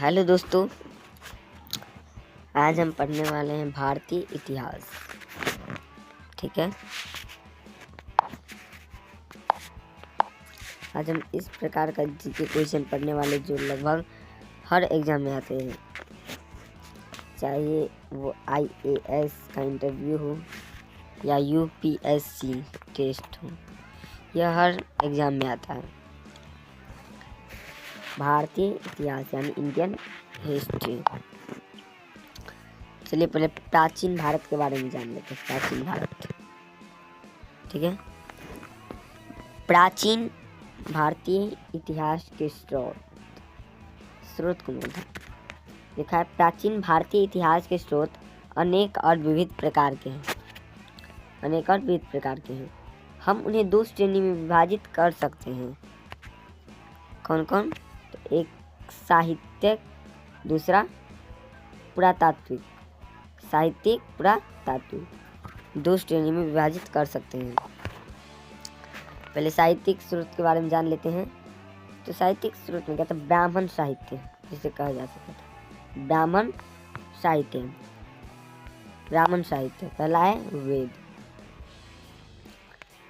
Hello दोस्तों, आज हम पढ़ने वाले हैं भारतीय इतिहास। ठीक है, आज हम इस प्रकार का जीके क्वेश्चन पढ़ने वाले जो लगभग हर एग्जाम में आते हैं, चाहे वो IAS का इंटरव्यू हो या UPSC टेस्ट हो, यह हर एग्जाम में आता है। भारतीय इतिहास यानी इंडियन हिस्ट्री। चलिए पहले प्राचीन भारत के बारे में जान लेते हैं। प्राचीन भारत, ठीक है। प्राचीन भारतीय इतिहास के स्रोत को मिलता देखा है। प्राचीन भारतीय इतिहास के स्रोत अनेक और विविध प्रकार के हैं। हम उन्हें दो श्रेणी में विभाजित कर सकते हैं। कौन कौन? तो एक साहित्यिक, दूसरा पुरातात्विक। साहित्यिक, पुरातात्विक, दो श्रेणी में विभाजित कर सकते हैं। पहले साहित्यिक स्रोत के बारे में जान लेते हैं। तो साहित्यिक स्रोत में क्या था? ब्राह्मण साहित्य जिसे कहा जा सकता था। ब्राह्मण साहित्य पहला है वेद।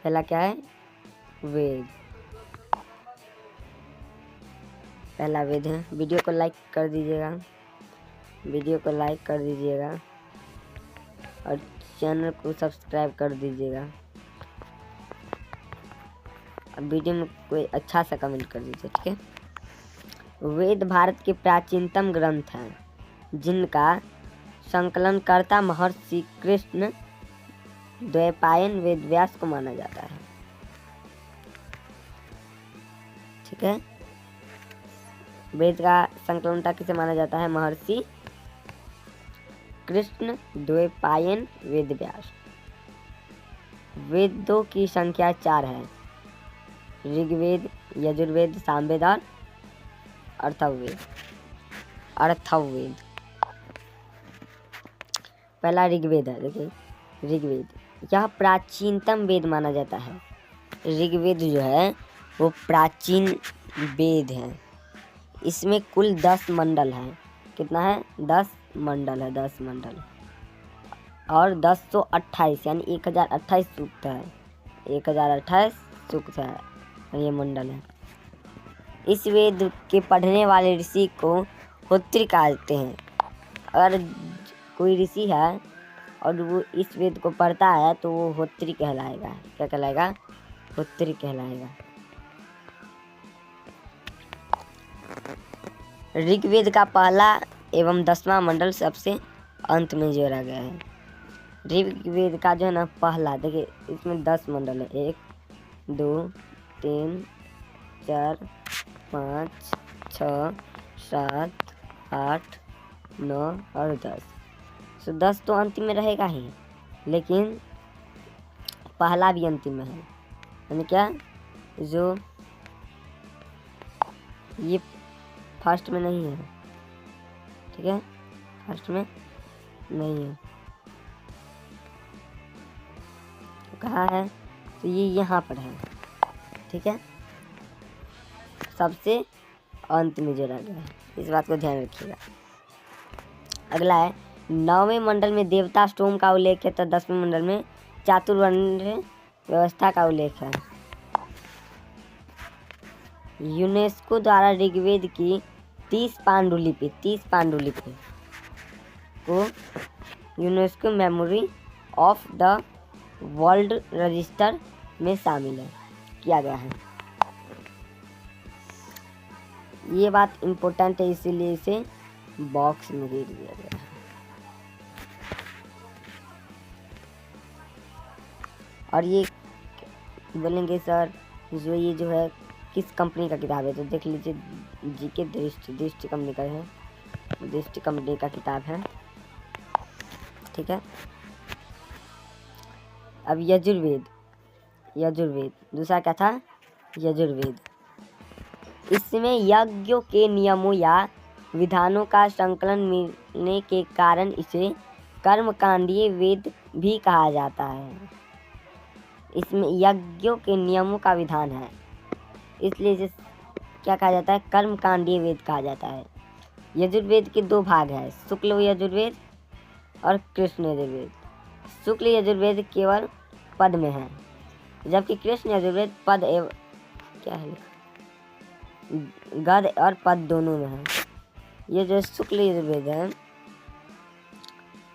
पहला क्या है? वेद। पहला वेद है। वीडियो को लाइक कर दीजिएगा और चैनल को सब्सक्राइब कर दीजिएगा। अब वीडियो में कोई अच्छा सा कमेंट कर दीजिए, ठीक है। वेद भारत के प्राचीनतम ग्रंथ हैं, जिनका संकलनकर्ता महर्षि कृष्ण द्वैपायन वेदव्यास को माना जाता है। ठीक है, वेद का संकलनकर्ता किसे माना जाता है? महर्षि कृष्ण द्वैपायन वेदव्यास। वेदों की संख्या 4 है: ऋग्वेद, यजुर्वेद, सामवेद और अथर्ववेद। पहला ऋग्वेद है। देखिए, ऋग्वेद यह प्राचीनतम वेद माना जाता है। ऋग्वेद जो है वो प्राचीन वेद है। इसमें कुल 10 मंडल हैं। कितना है? 10 मंडल है। 10 मंडल और 1028 यानी 1028 सूक्त है। 1028 सूक्त है और ये मंडल है। इस वेद के पढ़ने वाले ऋषि को होत्री कहते हैं। अगर कोई ऋषि है और वो इस वेद को पढ़ता है तो वो होत्री कहलाएगा। क्या कहलाएगा? होत्री कहलाएगा। ऋग्वेद का पहला एवं 10वां मंडल सबसे अंत में जोड़ा गया है। ऋग्वेद का जो है ना पहला, देखिए इसमें 10 मंडल है। 1 2 3 4 5 6 7 8 9 और 10। तो 10 तो अंतिम में रहेगा ही, लेकिन पहला भी अंतिम में है। यानी क्या? जो ये फर्स्ट में नहीं है, ठीक है, फर्स्ट में नहीं है। तो कहाँ है? तो ये यहाँ पर है, ठीक है, सबसे अंत में जोड़ा गया है। इस बात को ध्यान रखिएगा। अगला है 9वें मंडल में देवता स्टोम का उल्लेख है, तो 10वें मंडल में चातुर्वर्ण व्यवस्था का उल्लेख है। यूनेस्को द्वारा ऋग्वेद की 30 पांडुलिपि को UNESCO memory of the world register में शामिल किया गया है। ये बात इम्पोर्टेंट है, इसीलिए इसे बॉक्स में दे दिया गया है। और ये बोलेंगे सर ये जो है किस कंपनी का किताब है? तो देख लीजिए, जीके दृष्टि कंपनी का है। दृष्टि कंपनी का किताब है, ठीक है। अब यजुर्वेद दूसरा क्या था? यजुर्वेद। इसमें यज्ञों के नियमों या विधानों का संकलन मिलने के कारण इसे कर्मकांडीय वेद भी कहा जाता है। इसमें यज्ञों के नियमों का विधान है, इसलिए इसे क्या कहा जाता है? कर्मकांडीय वेद कहा जाता है। यजुर्वेद के दो भाग हैं, शुक्ल यजुर्वेद और कृष्ण यजुर्वेद। शुक्ल यजुर्वेद केवल पद में है, जबकि कृष्ण यजुर्वेद पद एवं क्या है गद और पद दोनों में है। ये जो शुक्ल यजुर्वेद है,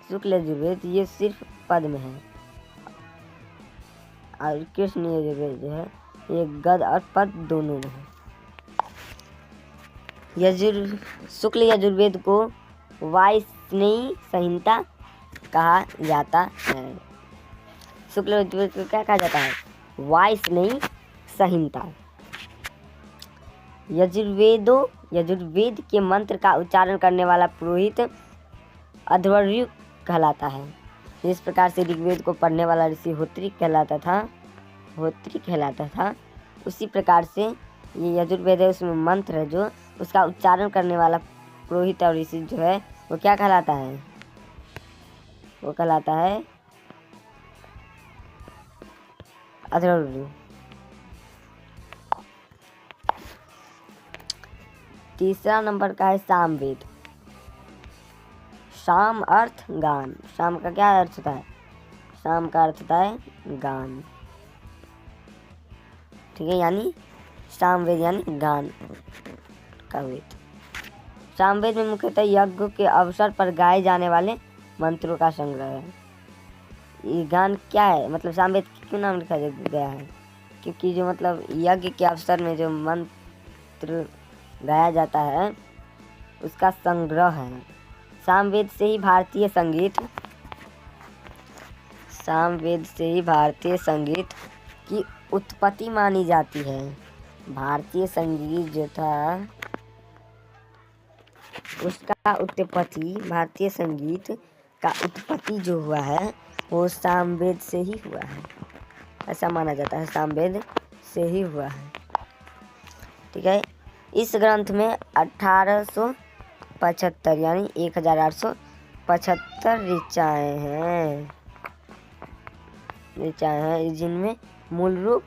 शुक्ल यजुर्वेद ये सिर्फ पद में है, और कृष्ण यजुर्वेद जो है ये गद और पद दोनों में है। शुक्ल यजुर्वेद को वायस्नेयी संहिता कहा जाता है। शुक्ल यजुर्वेद को क्या कहा जाता है? वायस्नेयी संहिता। यजुर्वेद के मंत्र का उच्चारण करने वाला पुरोहित अध्वर्यु कहलाता है। जिस प्रकार से ऋग्वेद को पढ़ने वाला ऋषि होत्री कहलाता था, उसी प्रकार से ये यजुर्वेद है, उसमें मंत्र है जो उसका उच्चारण करने वाला पुरोहित और ऋषि जो है वो क्या कहलाता है? वो कहलाता है अध्वर्यु। तीसरा नंबर का है सामवेद। शाम अर्थ गान। शाम का क्या अर्थ होता है? शाम का अर्थ होता है गान, ठीक है, यानी सामवेद यानी गान का वेद। सामवेद में मुख्यतः यज्ञ के अवसर पर गाए जाने वाले मंत्रों का संग्रह है। ये गान क्या है, मतलब सामवेद क्यों नाम लिखा गया है? क्योंकि जो मतलब यज्ञ के अवसर में जो मंत्र गाया जाता है उसका संग्रह है। सामवेद से ही भारतीय संगीत की उत्पत्ति मानी जाती है। भारतीय संगीत जो था उसका भारतीय संगीत का उत्पत्ति जो हुआ है वो सामवेद से ही हुआ है, ऐसा माना जाता है। सामवेद से ही हुआ है, ठीक है। इस ग्रंथ में 1875 यानी 1875 ऋचाएँ हैं, जिनमें मूल रूप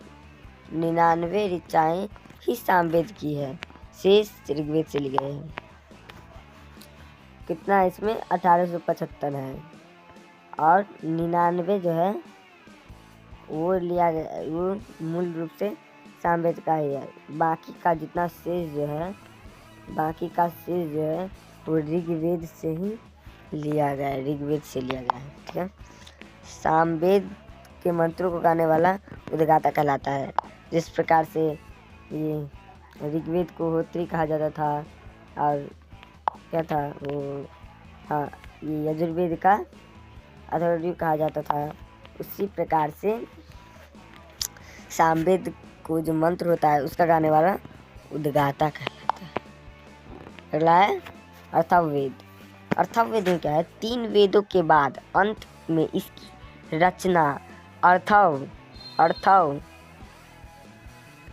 99 ऋचाएँ ही सामवेद की है, शेष ऋग्वेद से लिए गए हैं। कितना इसमें 1875 है और 99 जो है वो लिया गया, वो मूल रूप से सामवेद का ही है। बाकी का शेष जो है वो ऋग्वेद से ही लिया गया है, ठीक है। सामवेद के मंत्रों को गाने वाला उद्गाता कहलाता है। जिस प्रकार से ये ऋग्वेद को होत्री कहा जाता था और क्या था वो, हाँ, ये यजुर्वेद का अध्वर्यु कहा जाता था, उसी प्रकार से सामवेद को जो मंत्र होता है उसका गाने वाला उद्गाता कहलाता है। अगला है अथर्ववेद। अथर्ववेद में क्या है? 3 वेदों के बाद अंत में इसकी रचना अर्थव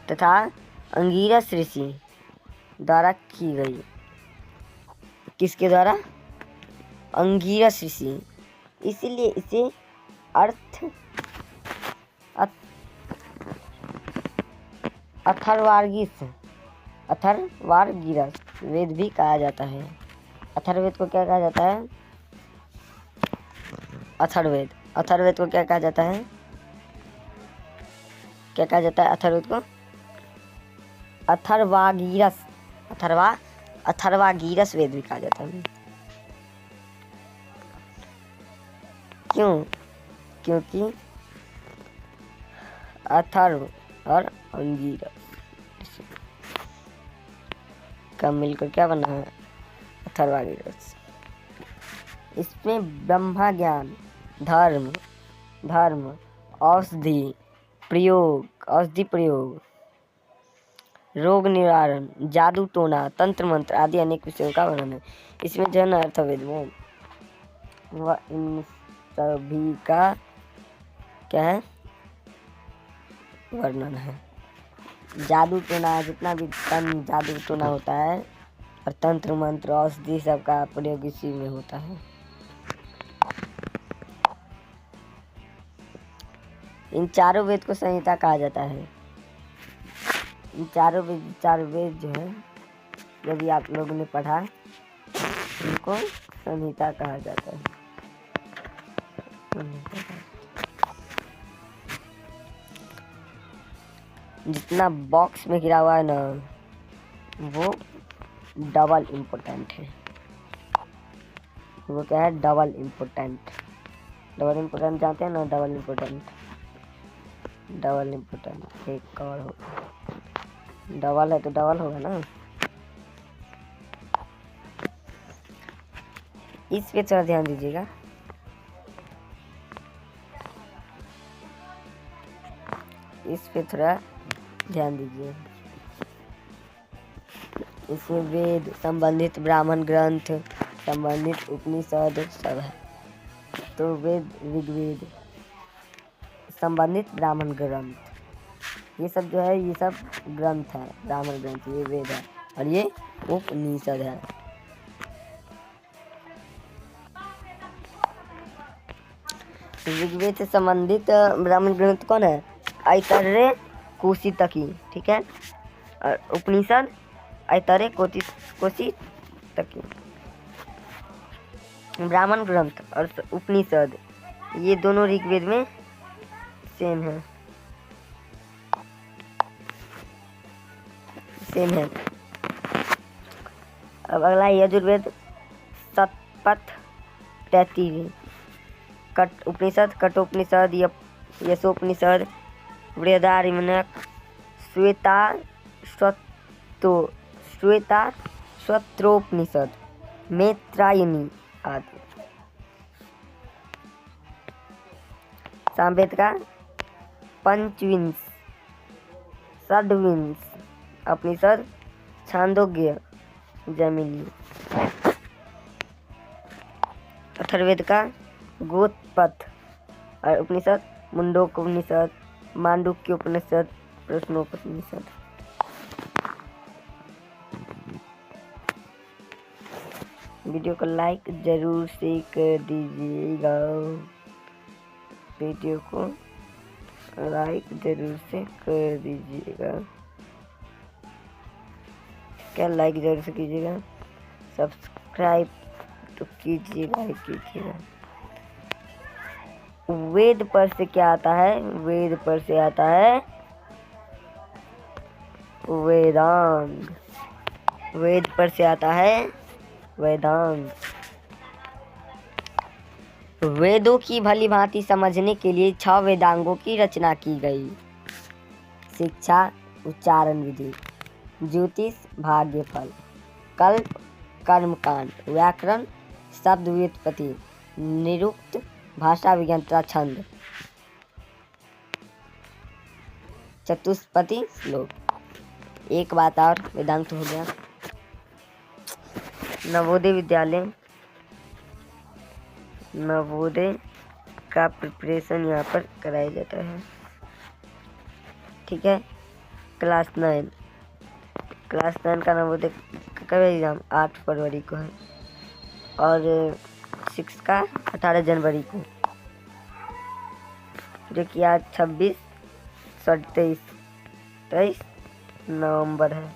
तथा अंगिरस ऋषि द्वारा की गई। किसके द्वारा? अंगिरस ऋषि। इसीलिए इसे अथर्वार्गिरस वेद भी कहा जाता है। अथर्ववेद को क्या कहा जाता है? अथर्ववेद को क्या कहा जाता है? अथर्ववेद को अथर्वागीरस वेद भी कहा जाता है। क्यों? क्योंकि अथर्व और अंगीरस का मिलकर क्या बना है? अथर्वागीरस। इसमें ब्रह्मा ज्ञान, धर्म, औषधि प्रयोग, रोग निवारण, जादू टोना, तंत्र मंत्र आदि अनेक विषयों का वर्णन है। इसमें जो है ना अथर्ववेद में वह इन सभी का क्या है? वर्णन है। जादू टोना, जितना भी जादू टोना होता है और तंत्र मंत्र औषधि सब का प्रयोग इसी में होता है। इन चारों वेद को संहिता कहा जाता है। इन चारों वेद जो है, यदि आप लोगों ने पढ़ा इनको संहिता कहा जाता है। जितना बॉक्स में गिरा हुआ है ना वो डबल इम्पोर्टेंट है। वो क्या है? Double important. डबल इम्पोर्टेंट जानते हैं ना? डबल इम्पोर्टेंट, डबल इम्पोर्टेंट एक और होगा। डबल है तो डबल होगा ना। इस पे थोड़ा ध्यान दीजिएगा। इस पे थोड़ा ध्यान दीजिए। इसमें वेद, संबंधित ब्राह्मण ग्रंथ, संबंधित उपनिषद सब है। तो वेद, ऋग्वेद, संबंधित ब्राह्मण ग्रंथ, ये सब जो है ये सब ग्रंथ है। ब्राह्मण ग्रंथ ये वेद है और ये उपनिषद है। ऋग्वेद से संबंधित ब्राह्मण ग्रंथ कौन है? ऐतरेय, कौशितकी, ठीक है। और उपनिषद ऐतरेय, कौशितकी। ब्राह्मण ग्रंथ और उपनिषद ये दोनों ऋग्वेद में सेम है, सेम है। अब अगला यजुर्वेद, शतपथ, तैत्तिरीय। कट उपनिषद, कठोपनिषद, यशोपनिषद, बृहदारण्यक, श्वेताश्वत्रोपनिषद, मैत्रायणी आदि। सामवेद का पंचविंश, षड्विंश उपनिषद, छांदोग्य, जैमिनी। अथर्ववेद का गोत्पथ और उपनिषद, मुंडकोपनिषद, मांडुक्योपनिषद, प्रश्नोपनिषद। वीडियो को लाइक जरूर से कर दीजिएगा। वीडियो को लाइक जरूर से कर दीजिएगा। क्या लाइक जरूर से कीजिएगा, सब्सक्राइब तो कीजिएगा ही कीजिएगा। वेद पर से क्या आता है? वेद पर से आता है वेदांग। वेद पर से आता है वेदांग। वेदों की भली भांति समझने के लिए 6 वेदांगों की रचना की गई। शिक्षा, उच्चारण विधि, ज्योतिष, भाग्यफल, कल्प, कर्मकांड, व्याकरण, शब्द व्युत्पत्ति, निरुक्त, भाषा विज्ञान तथा छंद, चतुष्पदी श्लोक। एक बात और, वेदांग तो हो गया। नवोदय विद्यालय, नवोदय का प्रिपरेशन यहाँ पर कराया जाता है, ठीक है। क्लास 9 का नवोदय का एग्ज़ाम 8 फरवरी को है और 6 का 18 जनवरी को, जो कि आज 23 नवंबर है।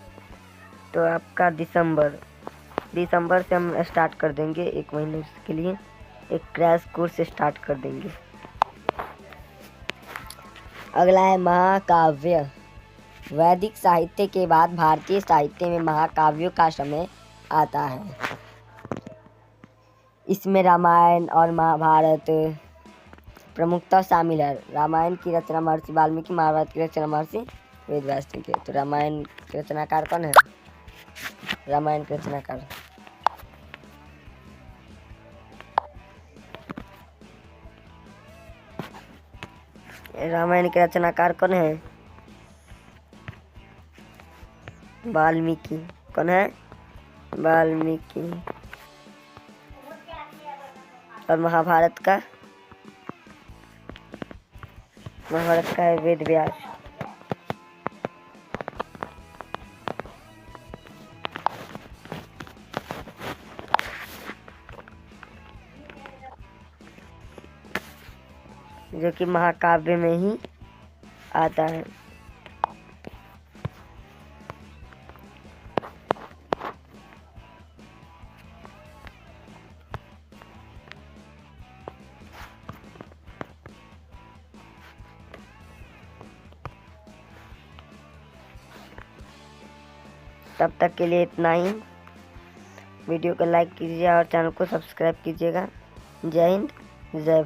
तो आपका दिसंबर से हम स्टार्ट कर देंगे। 1 महीने के लिए एक क्रैश कोर्स स्टार्ट कर देंगे। अगला है महाकाव्य। वैदिक साहित्य के बाद भारतीय साहित्य में महाकाव्यों का समय आता है। इसमें रामायण और महाभारत प्रमुखता शामिल है। रामायण की रचना महर्षि वाल्मीकि, महाभारत की रचना महर्षि वेदव्यास ने की। तो रामायण के रचनाकार कौन है? रामायण के रचनाकार कौन है? वाल्मीकि। कौन है? वाल्मीकि। और महाभारत का है वेदव्यास। जो कि महाकाव्य में ही आता है। तब तक के लिए इतना ही। वीडियो को लाइक कीजिए और चैनल को सब्सक्राइब कीजिएगा। जय हिंद, जय भारत।